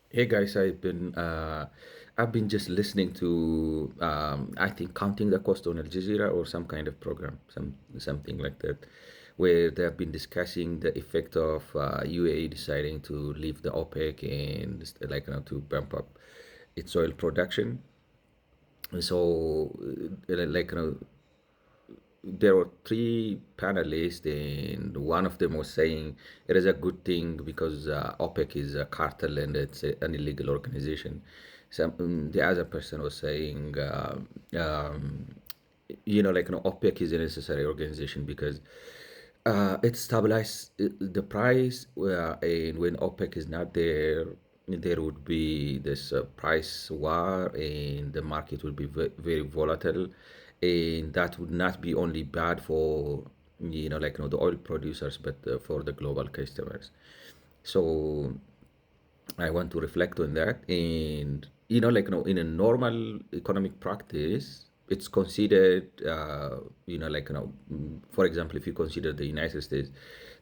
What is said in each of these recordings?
Hey guys, I've been just listening to I think counting the cost on Al Jazeera or some kind of program, something like that, where they have been discussing the effect of UAE deciding to leave the OPEC and like to bump up its oil production. So like there were three panelists, and one of them was saying it is a good thing because OPEC is a cartel and it's an illegal organization. The other person was saying, um, OPEC is a necessary organization because it stabilizes the price, and when OPEC is not there, there would be this price war, and the market would be very volatile, and that would not be only bad for the oil producers, but for the global customers. So I want to reflect on that. And, in a normal economic practice, it's considered, for example, if you consider the United States,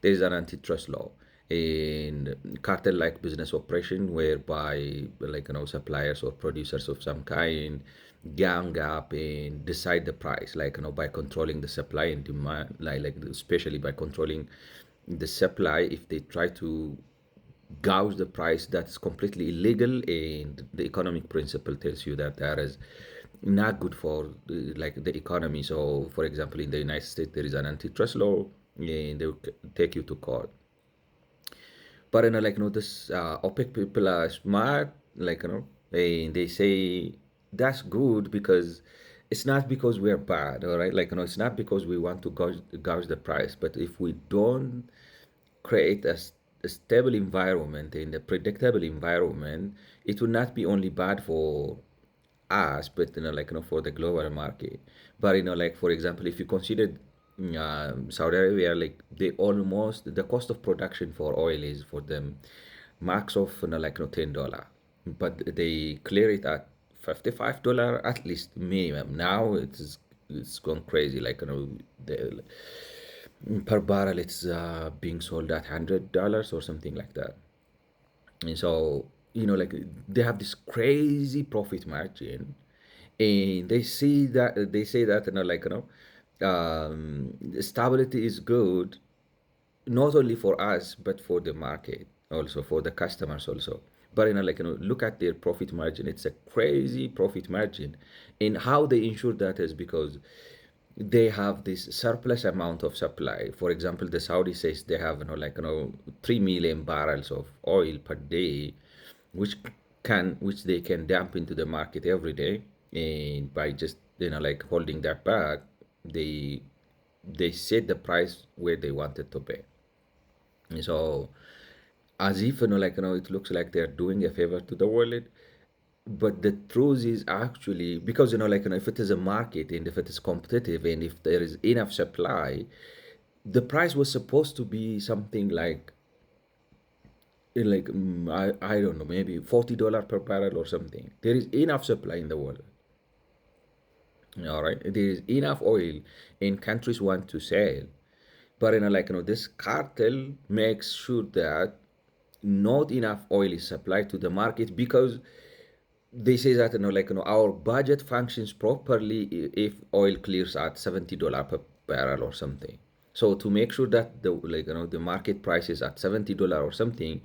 there is an antitrust law and cartel-like business operation whereby, suppliers or producers of some kind gang up and decide the price, by controlling the supply and demand, especially by controlling the supply. If they try to gouge the price, that's completely illegal, and the economic principle tells you that that is not good for the economy. So for example, in the United States there is an antitrust law, and they will take you to court. But this OPEC people are smart, and they say that's good because it's not because we're bad, all right? It's not because we want to gouge the price, but if we don't create a stable environment and a predictable environment, it will not be only bad for us, but for the global market. But for example, if you consider Saudi Arabia, like they almost the cost of production for oil is for them max of $10, but they clear it at $55 at least minimum. Now it's gone crazy. The per barrel it's being sold at $100 or something like that. And so, they have this crazy profit margin, and they say that stability is good not only for us but for the market, also for the customers also. But look at their profit margin. It's a crazy profit margin. And how they ensure that is because they have this surplus amount of supply. For example, the Saudi says they have 3 million barrels of oil per day, which which they can dump into the market every day, and by just holding that back, they they set the price where they wanted to pay. So as if it looks like they're doing a favor to the world, but the truth is actually because if it is a market and if it is competitive and if there is enough supply, the price was supposed to be something I don't know, maybe $40 per barrel or something. There is enough supply in the world. All right, there is enough oil and countries want to sell, but this cartel makes sure that not enough oil is supplied to the market because they say that our budget functions properly if oil clears at $70 per barrel or something. So to make sure that the market price is at $70 or something,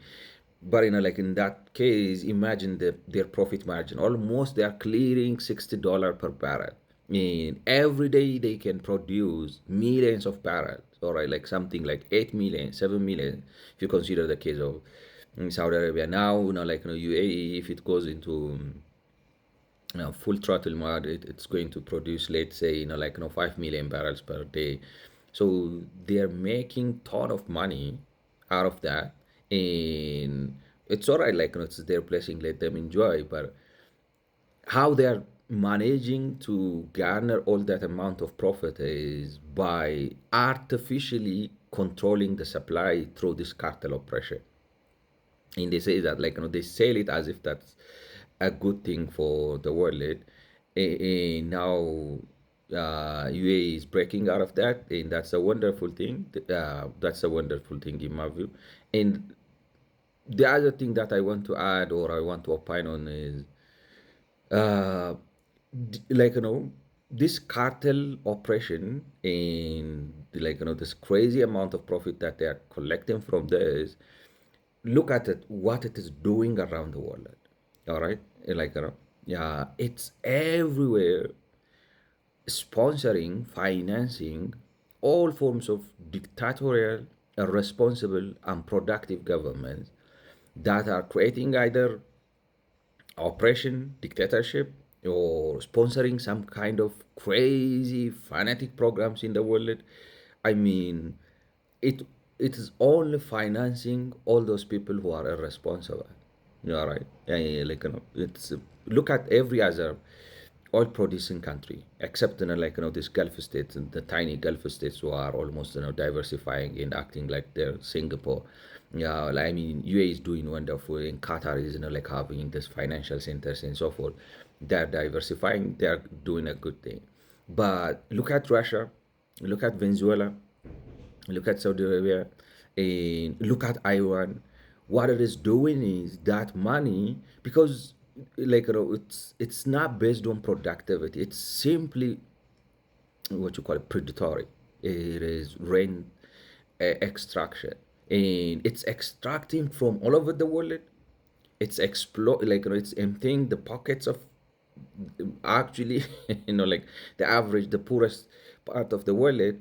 but in that case, imagine their profit margin. Almost they are clearing $60 per barrel. And every day they can produce millions of barrels, all right, like something like 8 million, 7 million, if you consider the case of Saudi Arabia. Now, UAE, if it goes into full throttle mode, it's going to produce, let's say, 5 million barrels per day. So they're making ton of money out of that, and it's all right, it's their blessing, let them enjoy. But how they're managing to garner all that amount of profit is by artificially controlling the supply through this cartel operation. And they say that they sell it as if that's a good thing for the world. And now UAE is breaking out of that, and that's a wonderful thing. That's a wonderful thing in my view. And The other thing that I want to add or I want to opine on is uh, like this cartel operation and this crazy amount of profit that they are collecting from this. Look at it, what it is doing around the world. All right, yeah, it's everywhere, sponsoring, financing all forms of dictatorial, irresponsible, unproductive governments that are creating either oppression, dictatorship, or sponsoring some kind of crazy fanatic programs in the world. I mean, it it is only financing all those people who are irresponsible. Yeah, right. Yeah, it's look at every other oil producing country except this Gulf states and the tiny Gulf states who are almost diversifying and acting like they're Singapore. Yeah, I mean UAE is doing wonderful, and Qatar is having this financial centers and so forth. They're diversifying, they're doing a good thing. But look at Russia, look at Venezuela, look at Saudi Arabia, and look at Iran. What it is doing is that money, because it's not based on productivity. It's simply what you call it predatory. It is rent extraction, and it's extracting from all over the world. It's it's emptying the pockets of actually the average, the poorest part of the world,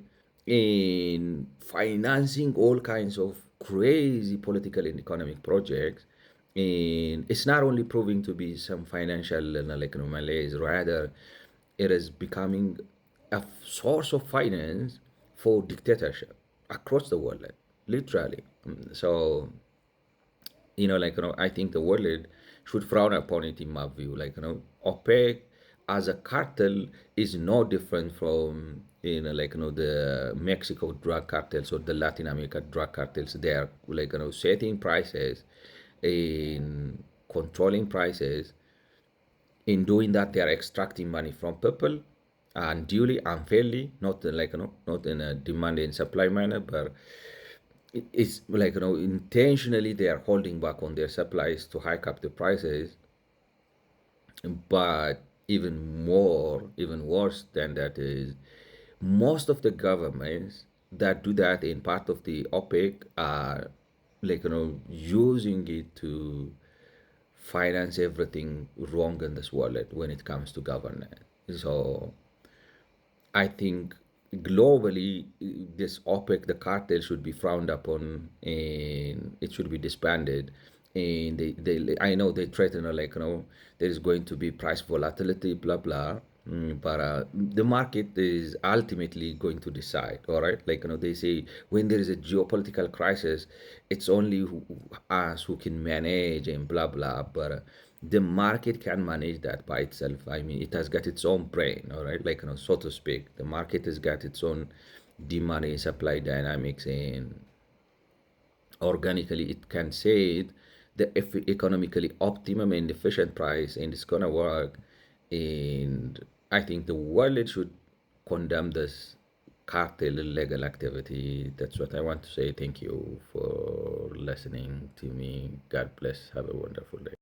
in financing all kinds of crazy political and economic projects. And it's not only proving to be some financial malaise, rather it is becoming a source of finance for dictatorship across the world, literally. So I think the world should frown upon it in my view. OPEC as a cartel is no different from the Mexico drug cartels or the Latin America drug cartels. They are setting prices, in controlling prices. In doing that, they are extracting money from people unduly, unfairly, not not in a demand and supply manner, but it's intentionally they are holding back on their supplies to hike up the prices. But even more, even worse than that is most of the governments that do that in part of the OPEC are using it to finance everything wrong in this world when it comes to governance. So I think globally, this OPEC, the cartel, should be frowned upon and it should be disbanded. And I know they threaten, there's going to be price volatility, blah, blah. But the market is ultimately going to decide, all right? They say when there is a geopolitical crisis, it's only us who can manage and blah, blah. But the market can manage that by itself. I mean, it has got its own brain, all right, so to speak. The market has got its own demand and supply dynamics, and organically it can say the economically optimum and efficient price, and it's gonna work. And I think the world should condemn this cartel illegal activity. That's what I want to say. Thank you for listening to me. God bless. Have a wonderful day.